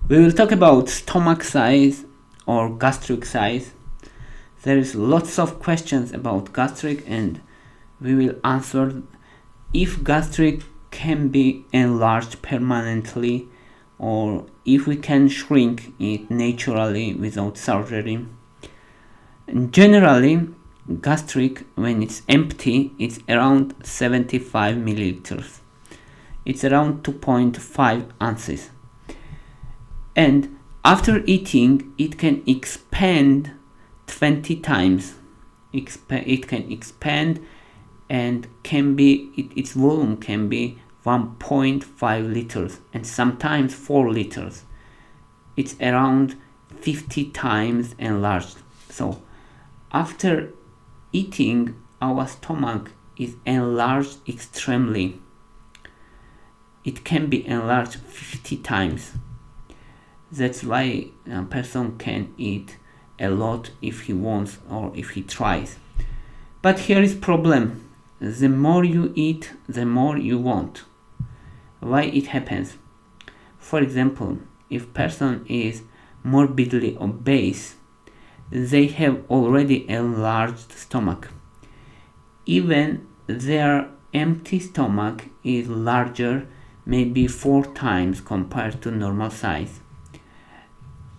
We will talk about stomach size or gastric size. There is lots of questions about gastric, and we will answer if gastric can be enlarged permanently or if we can shrink it naturally without surgery. And generally, gastric, when it's empty, it's around 75 milliliters. It's around 2.5 ounces. And after eating, it can expand 20 times. It can expand and its volume can be 1.5 liters and sometimes 4 liters. It's around 50 times enlarged. So after eating, our stomach is enlarged extremely. It can be enlarged 50 times. That's why a person can eat a lot if he wants or if he tries. But here is problem. The more you eat, the more you want. Why it happens? For example, if person is morbidly obese, they have already enlarged stomach. Even their empty stomach is larger, maybe 4 times compared to normal size.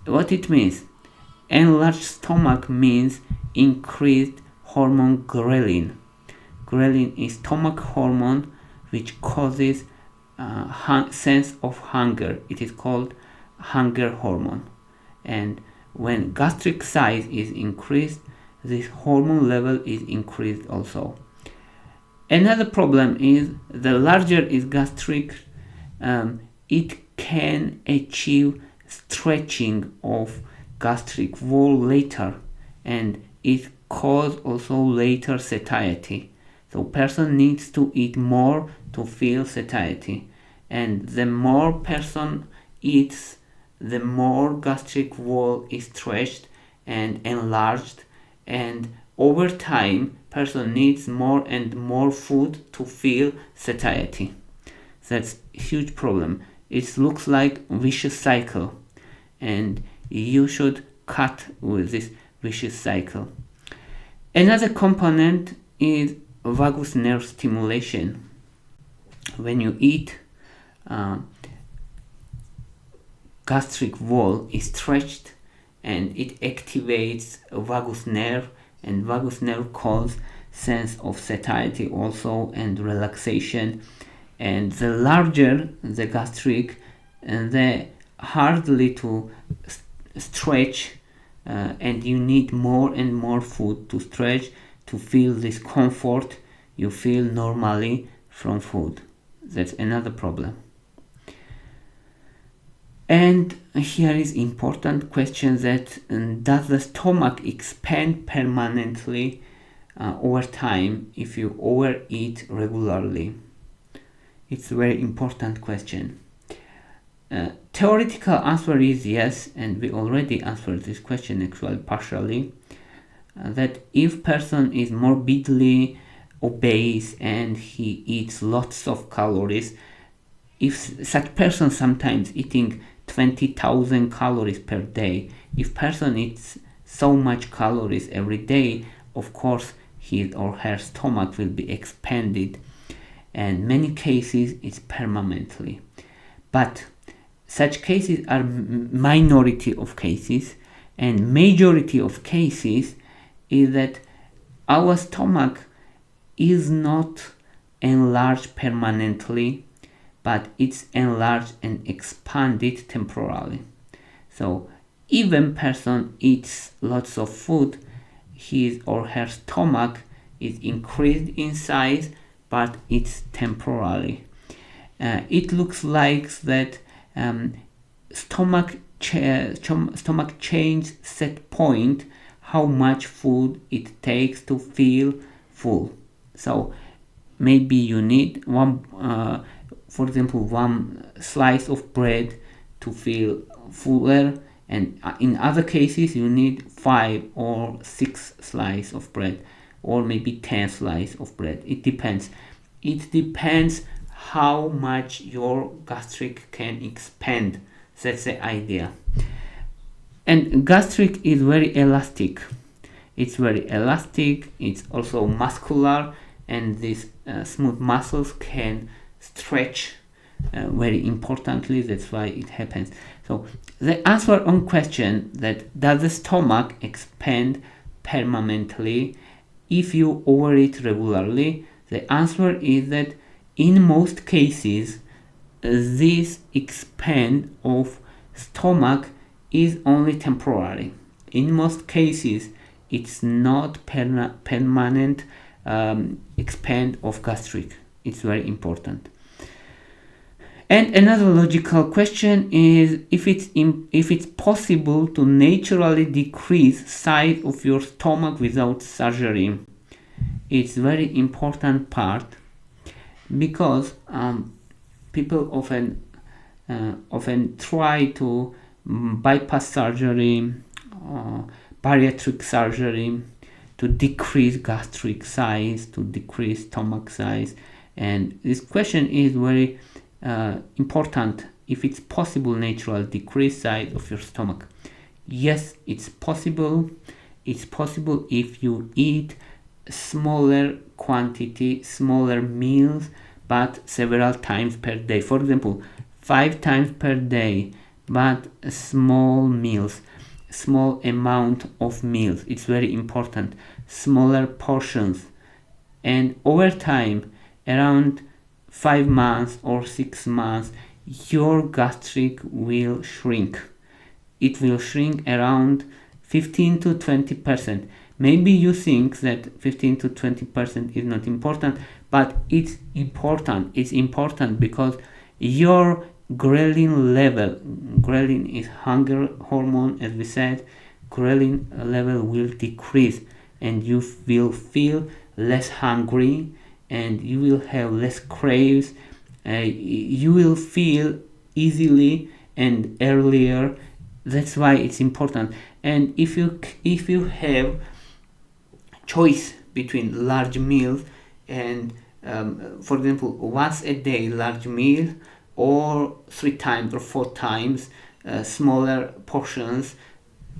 What it means? Enlarged stomach means increased hormone ghrelin. Ghrelin is stomach hormone which causes sense of hunger. It is called hunger hormone. And when gastric size is increased, this hormone level is increased also. Another problem is the larger is gastric, it can achieve stretching of gastric wall later, and it cause also later satiety. So person needs to eat more to feel satiety, and the more person eats, the more gastric wall is stretched and enlarged, and over time person needs more and more food to feel satiety. That's a huge problem. It looks like a vicious cycle, and you should cut with this vicious cycle. Another component is vagus nerve stimulation. When you eat, gastric wall is stretched and it activates vagus nerve, and vagus nerve causes sense of satiety also and relaxation. And the larger the gastric, the hardly to stretch, and you need more and more food to stretch to feel this comfort you feel normally from food. That's another problem. And here is important question that does the stomach expand permanently over time if you overeat regularly? It's a very important question. Theoretical answer is yes, and we already answered this question actually partially. That if person is morbidly obese and he eats lots of calories, if such person sometimes eating 20,000 calories per day, if person eats so much calories every day, of course his or her stomach will be expanded, and many cases it's permanently. But such cases are minority of cases, and majority of cases is that our stomach is not enlarged permanently, but it's enlarged and expanded temporarily. So even person eats lots of food, his or her stomach is increased in size, but it's temporarily. It looks like that stomach change set point how much food it takes to feel full. So maybe you need for example, one slice of bread to feel fuller, and in other cases you need 5 or 6 slices of bread, or maybe 10 slices of bread. It depends how much your gastric can expand. That's the idea. And gastric is very elastic. It's very elastic. It's also muscular, and these smooth muscles can stretch very importantly. That's why it happens. So the answer on question that does the stomach expand permanently if you overeat regularly, the answer is that in most cases this expand of stomach is only temporary. In most cases it's not permanent expand of gastric. It's very important. And another logical question is if it's possible to naturally decrease size of your stomach without surgery. It's very important part because people often try to bypass surgery, bariatric surgery, to decrease gastric size, to decrease stomach size, and this question is very important. If it's possible natural decrease size of your stomach. Yes, it's possible. It's possible if you eat smaller quantity, smaller meals, but several times per day. For example, 5 times per day, but small meals, small amount of meals. It's very important. Smaller portions, and over time, around 5 months or 6 months, your gastric will shrink. It will shrink around 15 to 20%. Maybe you think that 15 to 20% is not important, but it's important. It's important because your ghrelin level, ghrelin is hunger hormone, as we said, ghrelin level will decrease and you will feel less hungry and you will have less craves. You will feel easily and earlier. That's why it's important. And if you have choice between large meals and for example once a day large meal, or 3 times or 4 times smaller portions,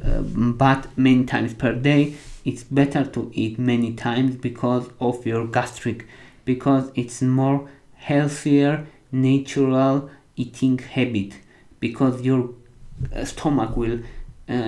but many times per day, it's better to eat many times because of your gastric, because it's more healthier natural eating habit, because your stomach will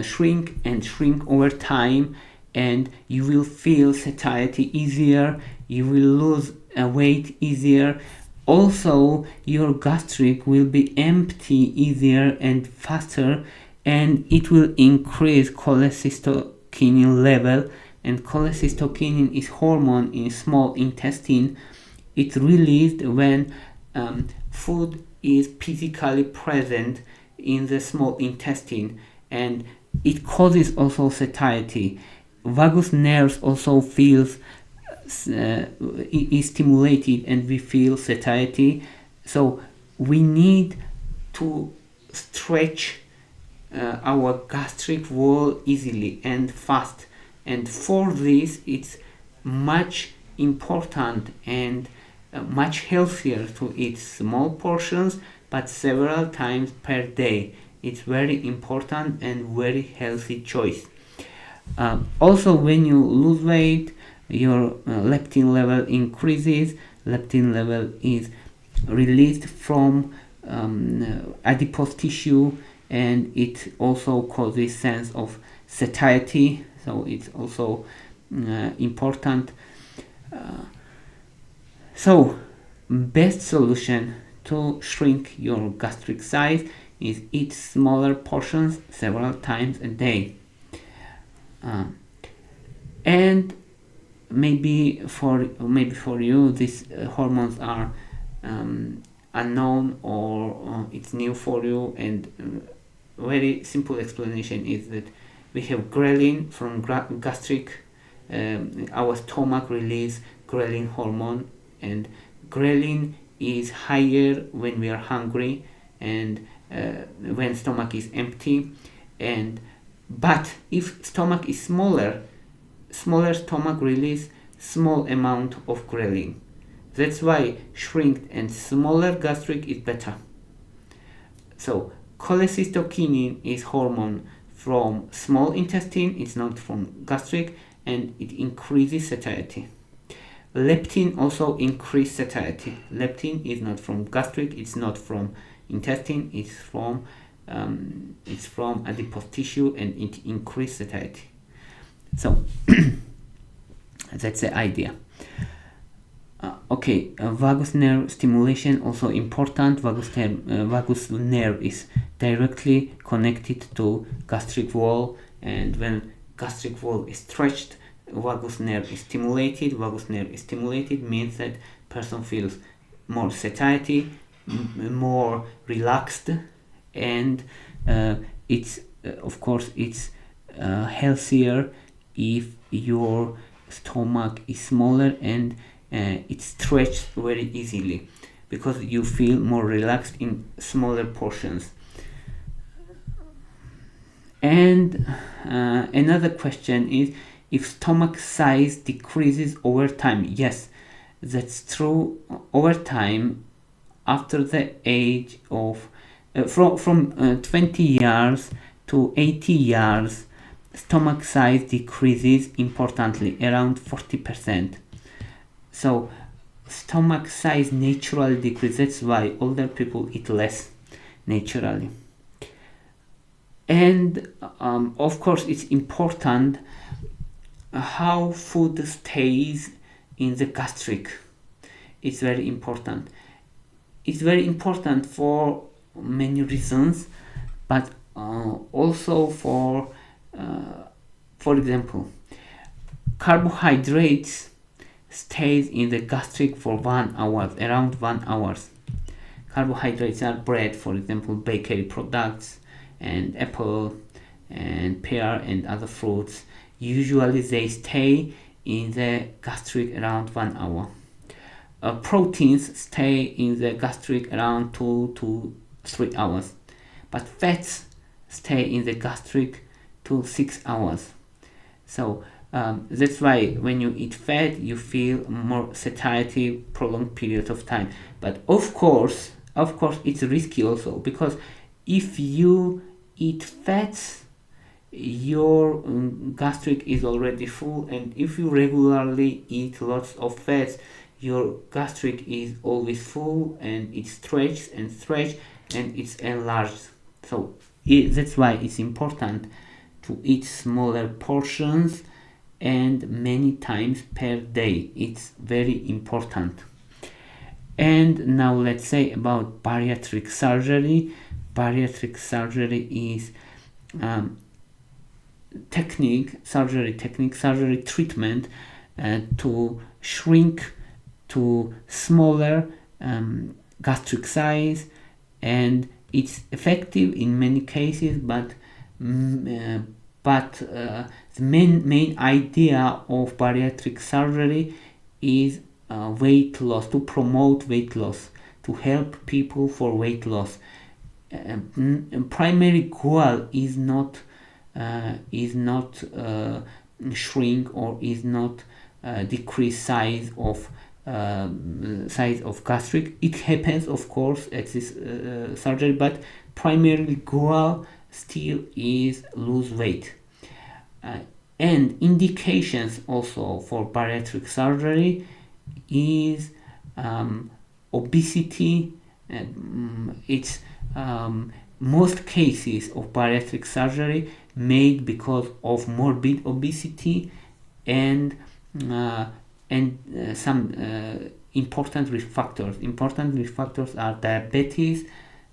shrink and shrink over time, and you will feel satiety easier, you will lose weight easier. Also, your gastric will be empty easier and faster, and it will increase cholecystokinin level. And cholecystokinin is hormone in small intestine. It's released when food is physically present in the small intestine, and it causes also satiety. Vagus nerves also feels is stimulated and we feel satiety. So we need to stretch our gastric wall easily and fast, and for this it's much important and much healthier to eat small portions but several times per day. It's very important and very healthy choice. Also, when you lose weight, your leptin level increases. Leptin level is released from adipose tissue, and it also causes sense of satiety, so it's also important. So best solution to shrink your gastric size is eat smaller portions several times a day. And maybe for you these hormones are unknown, or it's new for you, and very simple explanation is that we have ghrelin from gastric. Our stomach release ghrelin hormone, and ghrelin is higher when we are hungry and when stomach is empty. And but if stomach is smaller stomach release small amount of ghrelin. That's why shrink and smaller gastric is better. So Cholecystokinin is hormone from small intestine, it's not from gastric, and it increases satiety. Leptin also increases satiety. Leptin is not from gastric, it's not from intestine, it's from adipose tissue, and it increases satiety. So that's the idea. Vagus nerve stimulation also important. Vagus nerve is directly connected to gastric wall, and when gastric wall is stretched, vagus nerve is stimulated. Vagus nerve is stimulated means that person feels more satiety, more relaxed, and it's of course it's healthier if your stomach is smaller and it's stretched very easily, because you feel more relaxed in smaller portions. And another question is if stomach size decreases over time. Yes, that's true. Over time, after the age of from 20 years to 80 years, stomach size decreases importantly, around 40%. So stomach size naturally decreases. That's why older people eat less naturally. And of course it's important how food stays in the gastric. It's very important. It's very important for many reasons, but also for example, carbohydrates stays in the gastric for 1 hour, around 1 hour. Carbohydrates are bread, for example, bakery products, and apple and pear and other fruits. Usually they stay in the gastric around 1 hour. Proteins stay in the gastric around 2 to 3 hours, but fats stay in the gastric to 6 hours. So that's why when you eat fat, you feel more satiety prolonged period of time. But of course, it's risky also, because if you eat fats, your gastric is already full, and if you regularly eat lots of fats, your gastric is always full, and it stretches and it's enlarged. So that's why it's important to eat smaller portions and many times per day. It's very important. And now let's say about bariatric surgery. Bariatric surgery is surgery treatment to shrink to smaller gastric size, and it's effective in many cases, but the main idea of bariatric surgery is weight loss, to promote weight loss, to help people for weight loss. Primary goal is not shrink, or is not decrease size of gastric. It happens, of course, at this surgery, but primary goal still is lose weight. And indications also for bariatric surgery is obesity. It's most cases of bariatric surgery made because of morbid obesity, and some important risk factors. Important risk factors are diabetes,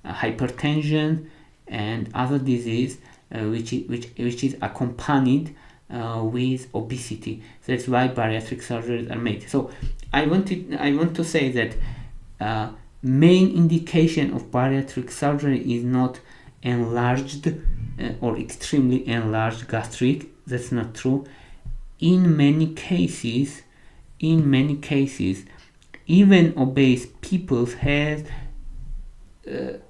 hypertension, and other disease which is accompanied with obesity. That's why bariatric surgeries are made. So I want to say that main indication of bariatric surgery is not enlarged or extremely enlarged gastric. That's not true. In many cases, even obese people have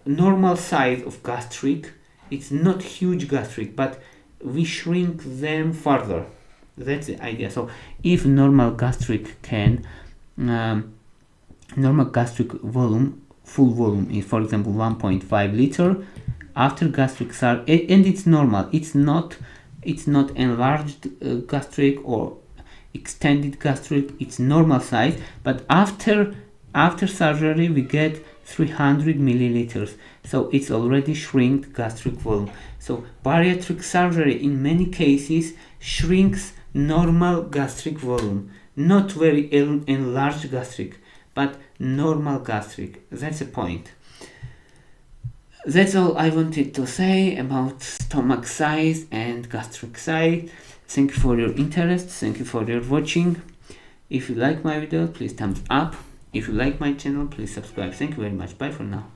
normal size of gastric. It's not huge gastric, but we shrink them further. That's the idea. So if normal gastric volume, full volume is, for example, 1.5 liter, after gastric surgery, and it's normal. It's not enlarged gastric or extended gastric. It's normal size, but after surgery we get 300 milliliters, so it's already shrinked gastric volume. So bariatric surgery in many cases shrinks normal gastric volume, not very enlarged gastric, but normal gastric. That's the point. That's all I wanted to say about stomach size and gastric size. Thank you for your interest. Thank you for your watching. If you like my video, please thumbs up. If you like my channel, please subscribe. Thank you very much. Bye for now.